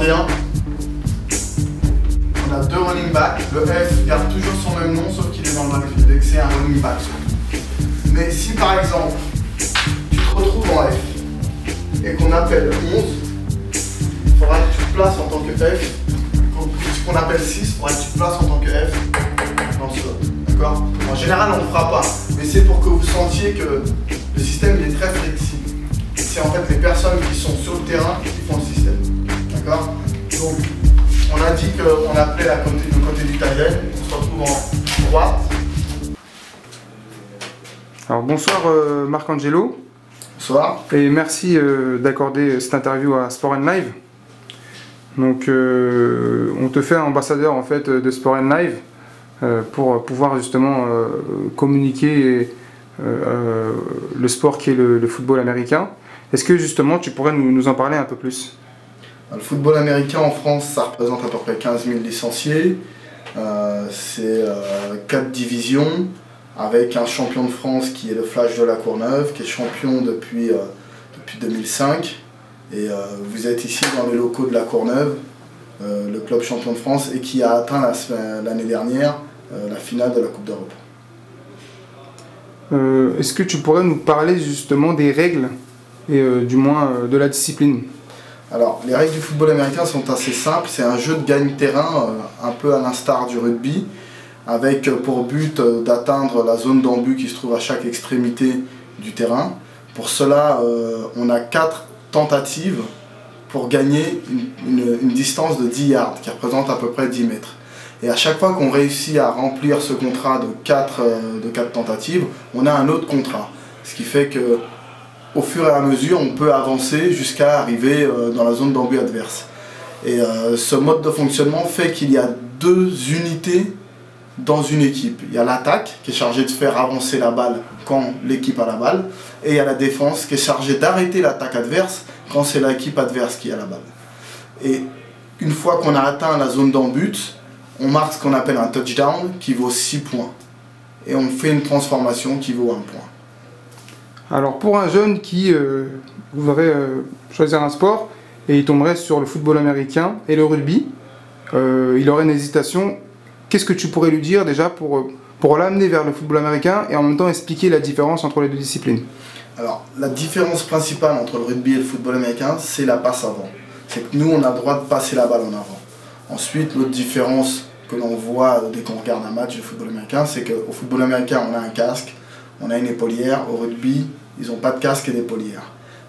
21, on a deux running backs. Le F garde toujours son même nom, sauf qu'il est dans le backfield et que c'est un running back. Mais si par exemple, tu te retrouves en F et qu'on appelle 11, il faudra que tu te places en tant que F. Qu'on appelle 6, il faudra que tu te places en tant que F dans ce slot. D'accord? En général, on ne le fera pas, mais c'est pour que vous sentiez que le système il est très flexible. C'est en fait les personnes qui sont sur le terrain qui font le système. D'accord? Donc, on a dit qu'on appelait le côté du tight end. On se retrouve en droite. Alors bonsoir Marc-Angelo. Bonsoir. Et merci d'accorder cette interview à Sport & Live. Donc on te fait ambassadeur en fait de Sport & Live pour pouvoir justement communiquer le sport qui est le football américain. Est-ce que justement tu pourrais nous en parler un peu plus? Le football américain en France, ça représente à peu près 15 000 licenciés. C'est 4 divisions avec un champion de France qui est le Flash de la Courneuve, qui est champion depuis 2005. Et vous êtes ici dans les locaux de la Courneuve, le club champion de France, et qui a atteint l'année dernière la finale de la Coupe d'Europe. Est-ce que tu pourrais nous parler justement des règles et du moins de la discipline? Alors, les règles du football américain sont assez simples. C'est un jeu de gagne-terrain, un peu à l'instar du rugby, avec pour but d'atteindre la zone d'embut qui se trouve à chaque extrémité du terrain. Pour cela, on a 4 tentatives pour gagner une distance de 10 yards, qui représente à peu près 10 mètres. Et à chaque fois qu'on réussit à remplir ce contrat de 4 tentatives, on a un autre contrat. Ce qui fait que au fur et à mesure, on peut avancer jusqu'à arriver dans la zone d'embut adverse. Et ce mode de fonctionnement fait qu'il y a 2 unités dans une équipe. Il y a l'attaque qui est chargée de faire avancer la balle quand l'équipe a la balle, et il y a la défense qui est chargée d'arrêter l'attaque adverse quand c'est l'équipe adverse qui a la balle. Et une fois qu'on a atteint la zone d'embut, on marque ce qu'on appelle un touchdown qui vaut 6 points. Et on fait une transformation qui vaut 1 point. Alors pour un jeune qui voudrait choisir un sport et il tomberait sur le football américain et le rugby, il aurait une hésitation. Qu'est-ce que tu pourrais lui dire déjà pour l'amener vers le football américain et en même temps expliquer la différence entre les deux disciplines? Alors, la différence principale entre le rugby et le football américain, c'est la passe avant. C'est que nous, on a le droit de passer la balle en avant. Ensuite, l'autre différence que l'on voit dès qu'on regarde un match de football américain, c'est qu'au football américain, on a un casque, on a une épaulière. Au rugby, ils n'ont pas de casque et d'épaulière.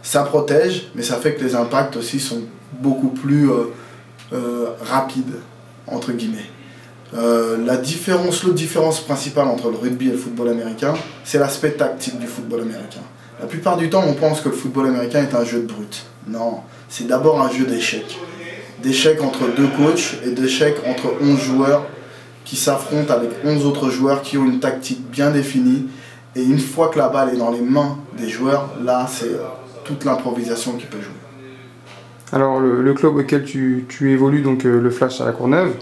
Ça protège, mais ça fait que les impacts aussi sont beaucoup plus rapides, entre guillemets. L'autre différence principale entre le rugby et le football américain, c'est l'aspect tactique du football américain. La plupart du temps, on pense que le football américain est un jeu de brut. Non, c'est d'abord un jeu d'échecs. D'échecs entre 2 coachs et d'échecs entre 11 joueurs qui s'affrontent avec 11 autres joueurs qui ont une tactique bien définie. Et une fois que la balle est dans les mains des joueurs, là, c'est toute l'improvisation qui peut jouer. Alors, le club auquel tu évolues, donc le Flash à la Courneuve,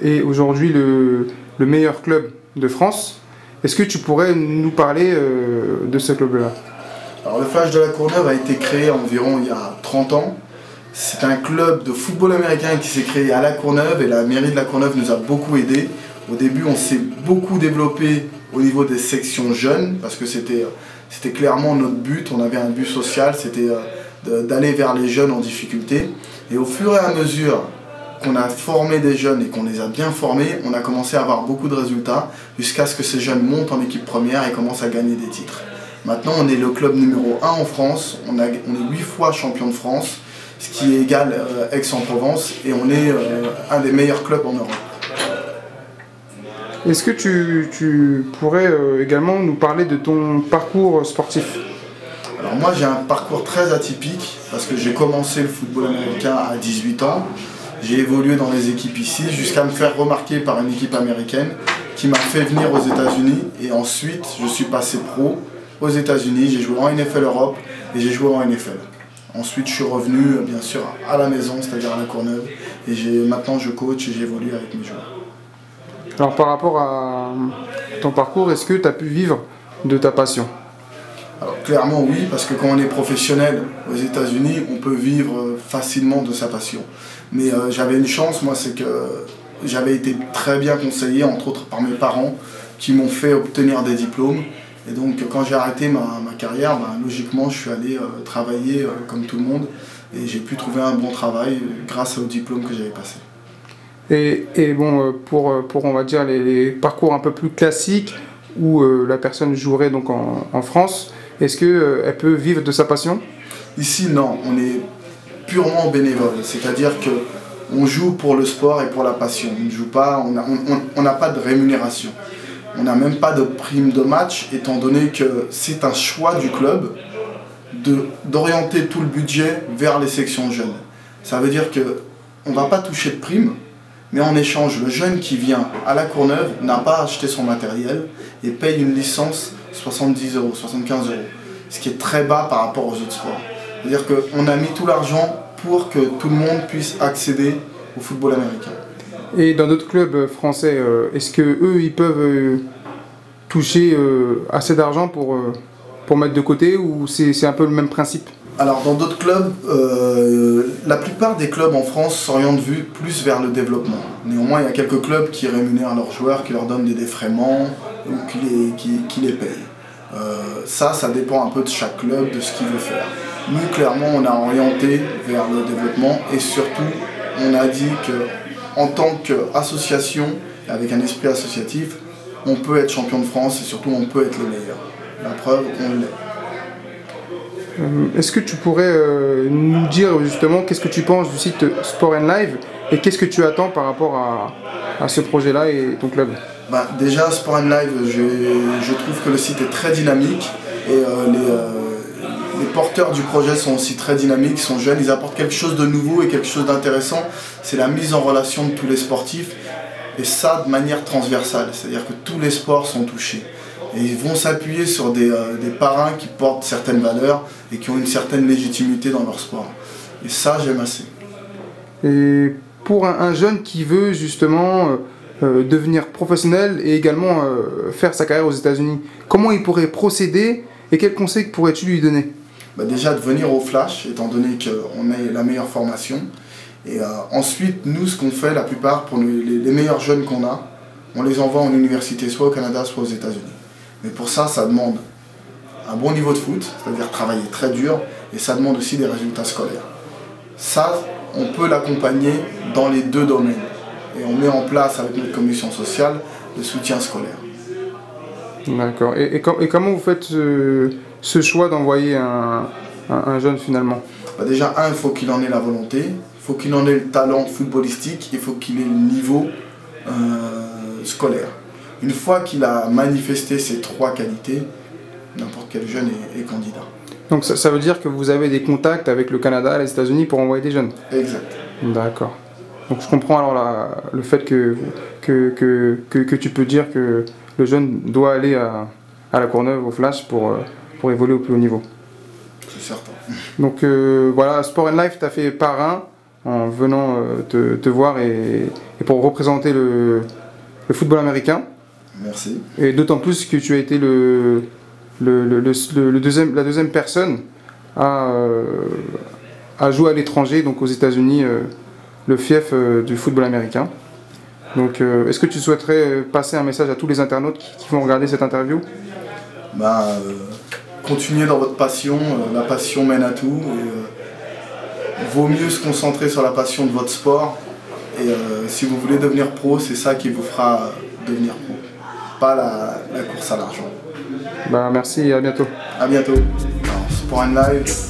est aujourd'hui le meilleur club de France. Est-ce que tu pourrais nous parler de ce club-là? Alors, le Flash de la Courneuve a été créé environ il y a 30 ans. C'est un club de football américain qui s'est créé à la Courneuve et la mairie de la Courneuve nous a beaucoup aidés. Au début, on s'est beaucoup développé au niveau des sections jeunes parce que c'était clairement notre but. On avait un but social, c'était d'aller vers les jeunes en difficulté. Et au fur et à mesure qu'on a formé des jeunes et qu'on les a bien formés, on a commencé à avoir beaucoup de résultats jusqu'à ce que ces jeunes montent en équipe première et commencent à gagner des titres. Maintenant, on est le club numéro 1 en France, on est 8 fois champion de France, ce qui est égal Aix-en-Provence, et on est un des meilleurs clubs en Europe. Est-ce que tu pourrais également nous parler de ton parcours sportif? Alors moi j'ai un parcours très atypique parce que j'ai commencé le football américain à 18 ans. J'ai évolué dans les équipes ici jusqu'à me faire remarquer par une équipe américaine qui m'a fait venir aux États-Unis, et ensuite je suis passé pro aux États-Unis, j'ai joué en NFL Europe et j'ai joué en NFL. Ensuite je suis revenu bien sûr à la maison, c'est-à-dire à la Courneuve, et maintenant je coach et j'évolue avec mes joueurs. Alors par rapport à ton parcours, est-ce que tu as pu vivre de ta passion? Alors clairement oui, parce que quand on est professionnel aux États-Unis, on peut vivre facilement de sa passion. Mais j'avais une chance, moi, c'est que j'avais été très bien conseillé, entre autres par mes parents, qui m'ont fait obtenir des diplômes. Et donc quand j'ai arrêté ma carrière, logiquement je suis allé travailler comme tout le monde. Et j'ai pu trouver un bon travail grâce au diplôme que j'avais passé. Et bon, pour on va dire les parcours un peu plus classiques, où la personne jouerait donc en France, est-ce qu'elle peut vivre de sa passion? Ici, non, on est purement bénévole, c'est-à-dire qu'on joue pour le sport et pour la passion. On ne joue pas, on n'a pas de rémunération. On n'a même pas de prime de match, étant donné que c'est un choix du club d'orienter tout le budget vers les sections jeunes. Ça veut dire qu'on ne va pas toucher de prime, mais en échange, le jeune qui vient à La Courneuve n'a pas acheté son matériel et paye une licence 70 €, 75 €, ce qui est très bas par rapport aux autres sports. C'est-à-dire qu'on a mis tout l'argent pour que tout le monde puisse accéder au football américain. Et dans d'autres clubs français, est-ce qu'eux, ils peuvent toucher assez d'argent pour mettre de côté, ou c'est un peu le même principe? Alors dans d'autres clubs, la plupart des clubs en France s'orientent plus vers le développement. Néanmoins, il y a quelques clubs qui rémunèrent leurs joueurs, qui leur donnent des défraiements ou qui les payent. Ça dépend un peu de chaque club, de ce qu'il veut faire. Nous, clairement, on a orienté vers le développement et surtout, on a dit qu'en tant qu'association, avec un esprit associatif, on peut être champion de France et surtout on peut être le meilleur. La preuve, on l'est. Est-ce que tu pourrais nous dire justement qu'est-ce que tu penses du site Sport & Live et qu'est-ce que tu attends par rapport à ce projet-là et ton club? Déjà, Sport & Live, je trouve que le site est très dynamique et les porteurs du projet sont aussi très dynamiques, sont jeunes, ils apportent quelque chose de nouveau et quelque chose d'intéressant. C'est la mise en relation de tous les sportifs et ça de manière transversale, c'est-à-dire que tous les sports sont touchés. Et ils vont s'appuyer sur des parrains qui portent certaines valeurs et qui ont une certaine légitimité dans leur sport. Et ça, j'aime assez. Et pour un jeune qui veut justement devenir professionnel et également faire sa carrière aux États-Unis, comment il pourrait procéder et quels conseils pourrais-tu lui donner? Déjà de venir au Flash, étant donné qu'on a la meilleure formation. Et ensuite, nous, ce qu'on fait la plupart pour les meilleurs jeunes qu'on a, on les envoie en université, soit au Canada, soit aux États-Unis. Mais pour ça, ça demande un bon niveau de foot, c'est-à-dire travailler très dur, et ça demande aussi des résultats scolaires. Ça, on peut l'accompagner dans les deux domaines. Et on met en place avec notre commission sociale le soutien scolaire. D'accord. Et comment vous faites ce choix d'envoyer un jeune finalement? Déjà, il faut qu'il en ait la volonté, il faut qu'il en ait le talent footballistique, il faut qu'il ait le niveau scolaire. Une fois qu'il a manifesté ces trois qualités, n'importe quel jeune est candidat. Donc ça veut dire que vous avez des contacts avec le Canada et les États-Unis pour envoyer des jeunes? Exact. D'accord. Donc je comprends alors le fait que tu peux dire que le jeune doit aller à La Courneuve, au Flash, pour évoluer au plus haut niveau. C'est certain. Donc voilà, Sport & Live t'a fait parrain en venant te voir et pour représenter le football américain. Merci. Et d'autant plus que tu as été la deuxième personne à jouer à l'étranger, donc aux États-Unis, le fief du football américain. Donc est-ce que tu souhaiterais passer un message à tous les internautes qui vont regarder cette interview? Continuez dans votre passion, la passion mène à tout. Vaut mieux se concentrer sur la passion de votre sport. Et si vous voulez devenir pro, c'est ça qui vous fera devenir pro. Pas la course à l'argent. Merci et à bientôt. À bientôt. Alors, Sport & Live.